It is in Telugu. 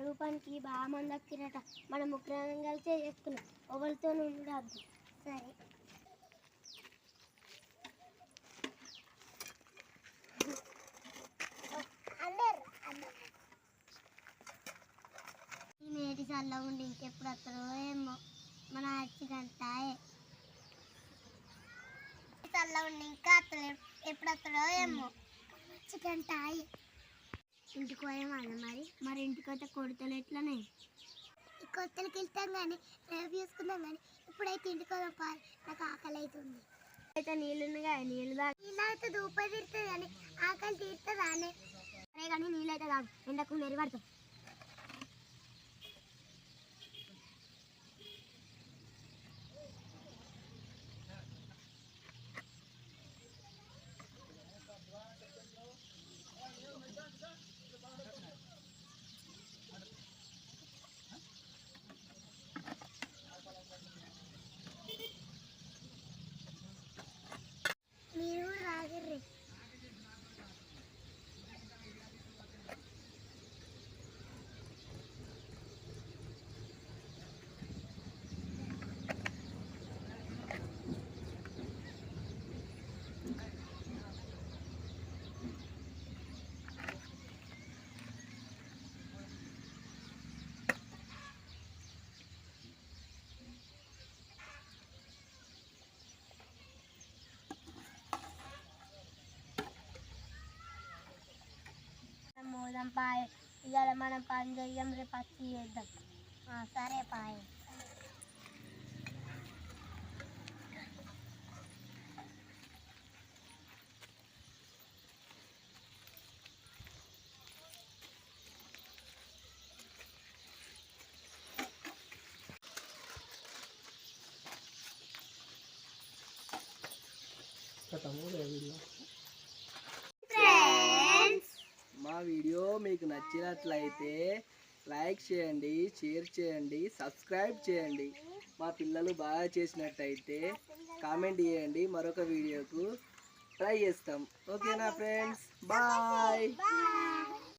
కరువు పనికి బాగా మంది వచ్చిరట. మనం ముగ్గురం కలిసి చేసుకున్నాం. ఒకరితో ఉండద్దు. సరే ఈ మేటి చల్లగా ఉండి ఇంకెప్పుడు వస్తారో ఏమో. మన అచ్చిగంటాయే చల్లగా ఉండి ఇంకా వస్తలేడు. ఎప్పుడు వస్తాడో ఏమో. అచ్చిగంటాయే ఇంటికి పోయామన్న మరి ఇంటికి వస్తే కొడతలు ఎట్లనే. ఈ కొత్తలకి వెళ్తాం కానీ రేపు చూసుకుందాం. కానీ ఇప్పుడైతే ఇంటికి వదాం పాలు. నాకు ఆకలి అవుతుంది. అయితే నీళ్ళున్నాయి, నీళ్ళు తాగి. నీళ్ళు అయితే దూప తీరుతుంది కానీ ఆకలి తీరుతుంది అనే. సరే కానీ నీళ్ళు అయితే తాగు, ఎండకు మెరుగడతాం. మీరు రాగర్రి. మోదాం పాయ. ఇవాళ మనం పని చెయ్యం, రేపు పచ్చి చేద్దాం. సరే పాయ. మా వీడియో మీకు నచ్చినట్లయితే లైక్ చేయండి, షేర్ చేయండి, సబ్స్క్రైబ్ చేయండి. మా పిల్లలు బాగా చేసినట్టయితే కామెంట్ చేయండి. మరొక వీడియోకు ట్రై చేస్తాం. ఓకేనా ఫ్రెండ్స్? బాయ్.